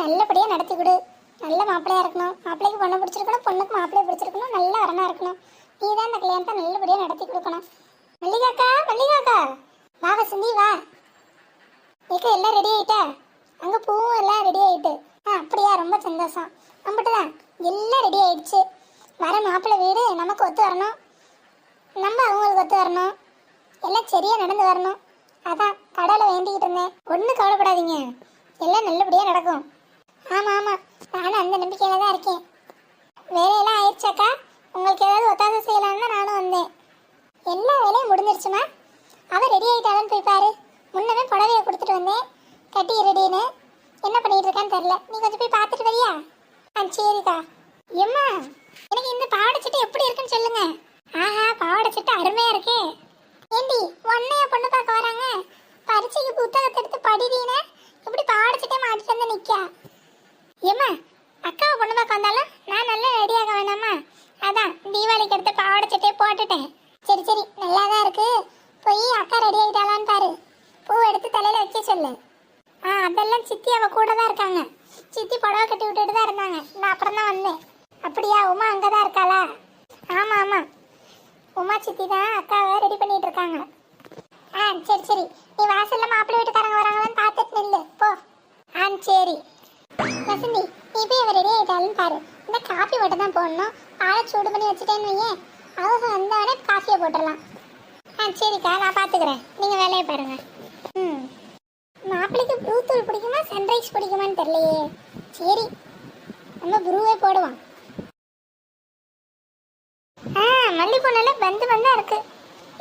நல்லபடியா நடத்தி கொடு. நல்ல மாப்பிள்ளையா இருக்கணும். மாப்பிள்ளைக்கு பொண்ணு பிடிச்சிருக்கணும், பொண்ணுக்கு மாப்பிள்ளைய பிடிச்சிருக்கணும், நல்ல வரனா இருக்கணும். நீ தான் இந்த கல்யாணத்தை நல்லபடியா நடத்தி கொடுக்கணும். மல்லிகாக்கா, மல்லிகாக்கா, வா வசந்தி வா. ஏக்கா எல்லாம் ரெடி ஆயிட்டா? அங்க பூவும் எல்லாம் ரெடி ஆயிட்டு. அப்படியா, ரொம்ப சந்தோஷம். நம்மகிட்டதான் எல்லாம் ரெடி ஆயிடுச்சு. வர மாப்பிள்ளை வீடு நமக்கு ஒத்து வரணும், நம்ம அவங்களுக்கு ஒத்து வரணும், எல்லாம் சரியா நடந்து வரணும். அதான் கடவுளை வேண்டிக்கிட்டு இருந்தேன். ஒன்றும் கவலைப்படாதீங்க, எல்லாம் நல்லபடியா நடக்கும். ஆமா ஆமா, நானும் அந்த நம்பிக்கையில தான் இருக்கேன். வேலையெல்லாம் ஆயிடுச்சாக்கா? உங்களுக்கு ஏதாவது ஒத்தாசை செய்யலான்னு தான் நானும் வந்தேன். எல்லா வேலையும் முடிஞ்சிருச்சுமா. அவ ரெடி ஆயிட்டாலும் போய் பாரு. முன்னமே புடவையை கொடுத்துட்டு வந்தேன், கட்டி ரெடின்னு. என்ன பண்ணிட்டு இருக்கான்னு தெரியல, நீ கொஞ்சம் போய் பார்த்துட்டு வரியா? சரிக்கா. எம்மா, எனக்கு இந்த பாவாடை சட்டை எப்படி இருக்குன்னு சொல்லுங்க. ஆஹா, பாவாடை சட்டை அருமையா இருக்கே. ஏண்டி உன்னைய பொண்ணு பார்க்க வராங்க, பரீட்சைக்கு புத்தகத்தை எடுத்து படிடீன்னு இப்படி பாவாடை சட்டையை மாட்டிட்டு வந்து நிற்கா. ஏம்மா, அக்காவை பொண்ணு பார்க்க வந்தாலும் நான் நல்லா ரெடியாக வேணாமா? அதான் தீபாவளிக்கு எடுத்து பாவாடை சட்டையை போட்டுட்டேன். சரி சரி, நல்லா தான் இருக்கு. போய் அக்கா ரெடி ஆகிட்டாலான்னு பாரு. பூ எடுத்து தலையில வைக்க சொல்லு. அதெல்லாம் சித்தி அவ கூட தான் இருக்காங்க. சித்தி புடவை கட்டி விட்டுட்டு தான் இருந்தாங்க, நான் அப்புறம் தான் வந்தேன். அப்படியா, உமா அங்கே தான் இருக்காளா? ஆமாம் ஆமாம், உமா சித்தி தான் அக்காவை ரெடி பண்ணிட்டு இருக்காங்க. சரி சரி, நீ வாசல்ல மாப்பிள்ளை வீட்டுக்காரங்க வராங்களான்னு பார்த்துட்டு நில்லு போ. சரி வசந்தி, நீ போய் அவ ரெடி ஆகிட்டாலும் பாரு. இந்த காஃபி மட்டும் தான் போடணும். பாலை சூடு பண்ணி வச்சுட்டேன்னு வையேன், அவங்க வந்தோடனே காஃபியை போட்டுடலாம். சரிக்கா, நான் பார்த்துக்கிறேன், நீங்கள் வேலையை பாருங்க. மாப்பிள்ளைக்கு ப்ரூ தூள் பிடிக்குமா சன்ரைஸ் பிடிக்குமான்னு தெரியலையே. சரி, நம்ம ப்ரூவே போடுவோம். மல்லிப்பூ நல்லா பந்து பந்தா இருக்கு,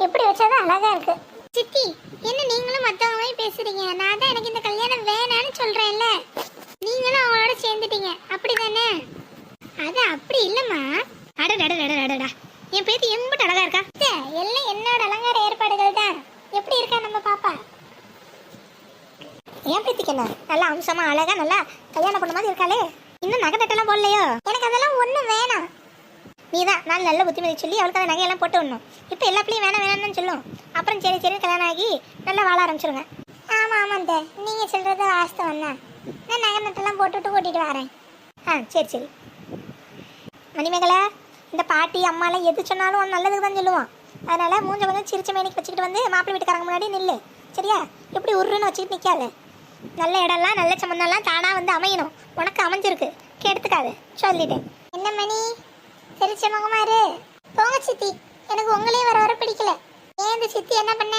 எப்படி வச்சாதான் அழகா இருக்கு. சித்தி, என்ன நீங்களும் மற்றவங்க மாதிரி பேசுறீங்க? நான் தான் எனக்கு இந்த கல்யாணம் வேணான்னு சொல்றேன்ல, நீங்களும் அவங்களோட சேர்ந்துட்டீங்க, அப்படிதானே? அது அப்படி இல்லம்மா. அடடா, என் பேத்தி எம்பிட்டு அழகா இருக்கா. எல்லாம் என்னோட அலங்கார ஏற்பாடுகள் தான். எப்படி இருக்கா நம்ம பாப்பா? என் பேத்திக்கு என்ன, நல்லா அம்சமா அழகா நல்லா கல்யாணம் பண்ண மாதிரி இருக்காளே. இன்னும் நகை நட்டெல்லாம் போடலையோ? எனக்கு அதெல்லாம் ஒன்றும் வேணாம். நீ தான் நான் நல்ல புத்திமதி சொல்லி அவளுக்கு அந்த நகையெல்லாம் போட்டு விடணும். இப்போ எல்லா பிள்ளையும் வேணாம்னு சொல்லும். அப்புறம் சரி சரி கல்யாணம் ஆகி நல்லா வாழ ஆரம்பிச்சிருங்க. ஆமாம், நீங்கள் சொல்கிறது வாஸ்தவம் தான். நான் நகை நட்டெல்லாம் போட்டுவிட்டு கூட்டிகிட்டு வரேன். சரி. மணிமேகலை, இந்த பாட்டி அம்மாலாம் எது சொன்னாலும் நல்லதுக்கு தான் சொல்லுவோம். அதனால் மூஞ்ச கொஞ்சம் சிரிச்ச மேனிக்கு வச்சுக்கிட்டு வந்து மாப்பிள்ளை வீட்டுக்காரங்க முன்னாடி நில்லு, சரியா? இப்படி உருன்னு வச்சுக்கிட்டு நிற்காது. நல்ல இடம்லாம் நல்ல சம்மந்தம்லாம் தானாக வந்து அமையணும். உனக்கு அமைஞ்சிருக்கு, கெடுத்துக்காது, சொல்லிட்டேன். என்ன மணி, சிரிச்ச முகமாரு? போங்க சித்தி, எனக்கு உங்களையும் வர பிடிக்கல. ஏன் இந்த சித்தி என்ன பண்ண?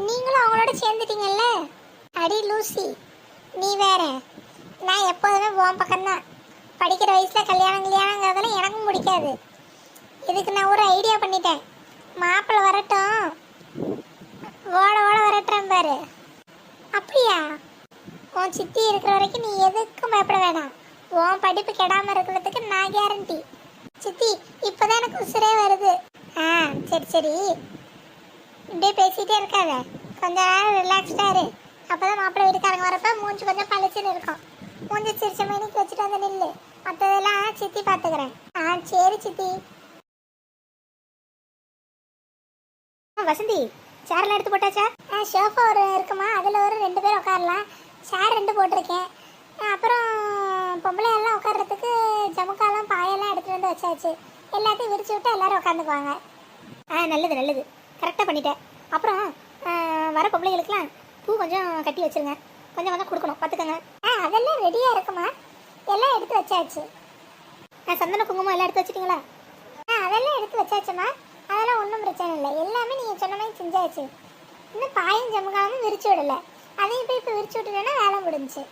நீங்களும் அவங்களோட சேர்ந்துட்டீங்கல்ல. அடி லூசி, நீ வேற. நான் எப்போதுமே போன் பக்கம்தான். படிக்கிற வயசுல கல்யாணங்கிறதெல்லாம் எனக்கும் பிடிக்காது. இதுக்கு நான் ஒரு ஐடியா பண்ணிட்டேன். மாப்பிள்ளை வரட்டும், ஓட வரட்டுறேன் பாரு. அப்படியா? உன் சித்தி இருக்கிற வரைக்கும் நீ எதுக்கும் பயப்பட வேணாம். உன் படிப்பு கெடாம இருக்கிறதுக்கு நான் கேரண்டி. சித்தி, இப்போதான் எனக்கு உசுரே வருது. சரி, இப்படியே பேசிட்டே இருக்காத, கொஞ்ச நேரம் ரிலாக்ஸ்டா இரு. அப்பதான் மாப்பிள்ளை வீட்டுக்காரங்க வரப்ப மூஞ்சி கொஞ்சம் பளிச்சுன்னு இருக்கும். மூஞ்சி சிரிச்ச மணிக்கு வச்சுட்டு வந்து நில்லு. மற்றதெல்லாம் சித்தி பார்த்துக்கிறேன். சரி சித்தி. வசந்தி, சேர்லாம் எடுத்து போட்டாச்சா? ஷோஃபா ஒரு இருக்குமா, அதில் ஒரு 2 பேர் உட்காரலாம். சேர் 2 போட்டிருக்கேன். அப்புறம் பொம்பளை எல்லாம் உட்கார்றதுக்கு ஜமுக்காலாம் பாயெல்லாம் எடுத்துகிட்டு வந்து வச்சாச்சு. எல்லாத்தையும் விரிச்சு விட்டு எல்லாரும் உட்காந்துக்குவாங்க. நல்லது, கரெக்டாக பண்ணிட்டேன். அப்புறம் வர பொம்பளைகளுக்கெல்லாம் பூ கொஞ்சம் கட்டி வச்சுருங்க, கொஞ்சம் கொடுக்கணும், பார்த்துக்கோங்க. அதெல்லாம் ரெடியாக இருக்குமா, எல்லாம் எடுத்து வச்சாச்சு. சந்தன குங்குமம் எல்லாம் எடுத்து வச்சிட்டிங்களா? அதெல்லாம் எடுத்து வச்சாச்சுமா, அதெல்லாம் ஒன்றும் பிரச்சனை இல்லை. எல்லாமே நீங்கள் சொன்ன மாதிரி செஞ்சாச்சு. இன்னும் பாயும் ஜமுக்காலும் விரிச்சு விடலை, அதையும் போய் இப்போ விரிச்சு விட்டுட்டேன்னா வேலை முடிஞ்சிச்சு.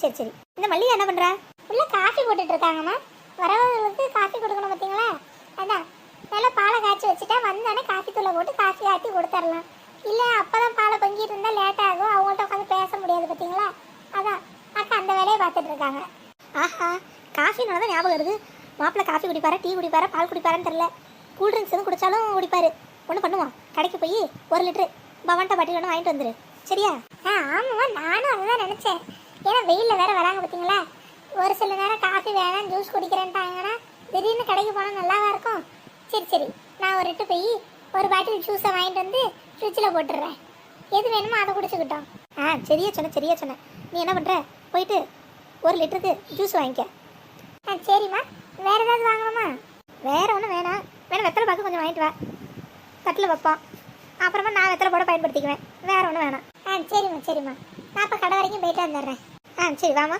சரி. இந்த மல்லிகை என்ன பண்ணுறா? உள்ள காஃபி போட்டுட்டு இருக்காங்கம்மா. வரவங்களுக்கு காஃபி கொடுக்கணும் பார்த்தீங்களா, அதான் நல்லா பாலை காய்ச்சி வச்சுட்டா வந்தானே காஃபி தூளை போட்டு காஃபி ஆற்றி கொடுத்துடலாம். இல்லை அப்போதான் பாலை பொங்கிட்டு இருந்தால் லேட் ஆகும், அவங்கள்ட்ட உட்காந்து பேச முடியாது பார்த்தீங்களா. அதான் அக்கா அந்த வேலையை பார்த்துட்டு இருக்காங்க. ஆஹா, காஃபினால தான் ஞாபகம் வருது. மாப்பிள்ளை காஃபி குடிப்பாரா, டீ குடிப்பாரா, பால் குடிப்பாரான்னு தெரில. கூல்ட்ரிங்க்ஸ் எதுவும் குடித்தாலும் குடிப்பார். ஒன்று பண்ணுவான், கடைக்கு போய் 1 லிட்டரு பவான்டா பாட்டில் ஒன்று வாங்கிட்டு வந்துரு, சரியா? ஆமாம்மா, நானும் அதுதான் நினச்சேன். ஏன்னா வெயிலில் வேறு வராங்க பார்த்தீங்களா. ஒரு சில நேரம் காஃபி வேணாம் ஜூஸ் குடிக்கிறேன்ட்டாங்கன்னா திடீர்னு கடைக்கு போனால் நல்லாவா இருக்கும். சரி, நான் ஒரு போய் ஒரு பாட்டில் ஜூஸை வாங்கிட்டு வந்து ஃப்ரிட்ஜில் போட்டுடுறேன். எது வேணுமோ அதை குடிச்சுக்கிட்டோம். சரியா சொன்ன. நீ என்ன பண்ணுற, போயிட்டு 1 லிட்டருக்கு ஜூஸ் வாங்கிக்க. சரிம்மா. வேற ஏதாவது வாங்கணுமா? வேற ஒன்றும் வேணாம். வெத்தலை பாக்கு கொஞ்சம் வாங்கிட்டு வா, தட்டில் வைப்போம். அப்புறமா நான் வெத்தலை போட பயன்படுத்திக்குவேன். வேற ஒன்றும் வேணாம். சரிம்மா. நான் அப்போ கடை வரைக்கும் போயிட்டு வந்துடுறேன். சரி வாமா.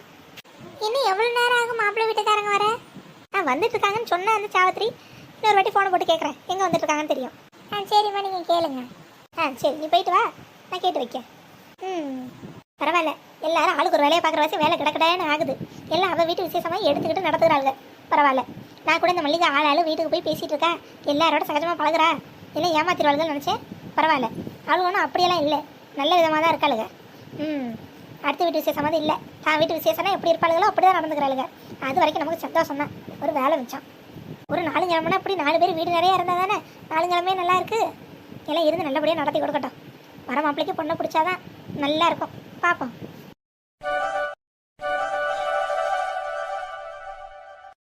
இன்னும் எவ்வளோ நேரம் ஆகும் மாப்பிள்ளை வீட்டுக்காரங்க வர? வந்துட்டு இருக்காங்கன்னு சொன்னேன் அந்த சாவத்திரி. இன்னொரு வாட்டி ஃபோனை போட்டு கேட்குறேன், எங்கே வந்துட்டு இருக்காங்கன்னு தெரியும். சரிம்மா, நீங்கள் கேளுங்க. சரி நீ போயிட்டு வா, நான் கேட்டு வைக்கேன். பரவாயில்ல, எல்லாரும் ஆளுக்கு ஒரு வேலையை பார்க்குற வச்சு வேலை கிடக்கடன்னு ஆகுது. எல்லாம் அவள் வீட்டு விசேஷமாக எடுத்துக்கிட்டு நடத்துகிறாளுங்க. பரவாயில்ல. நான் கூட இந்த மல்லிகை ஆள் வீட்டுக்கு போய் பேசிகிட்டு இருக்கேன், எல்லாரோட சகஜமாக பழகுறா, இல்லை ஏமாத்திடுவாளுங்கன்னு நினச்சேன். பரவாயில்ல, அவளுக்கு ஒன்றும் அப்படியெல்லாம் இல்லை, நல்ல விதமாக தான் இருக்காளுங்க. அடுத்த வீட்டு விசேஷமாக தான் இல்லை, தான் வீட்டு விசேஷம்னா எப்படி இருப்பாளுங்களோ அப்படி தான் நடந்துக்கிறாளுங்க. அது வரைக்கும் நமக்கு சந்தோஷம் தான். ஒரு வேலை மிச்சம். ஒரு 4 கிழமைனா அப்படி 4 பேர் வீடு நிறையா இருந்தால் தானே 4 கிழமையே நல்லா இருக்குது. எல்லாம் இருந்து நல்லபடியாக நடத்தி கொடுக்கட்டும். வர மாப்பிள்ளைக்கு பொண்ணை பிடிச்சாதான் நல்லா இருக்கும். பார்ப்போம்.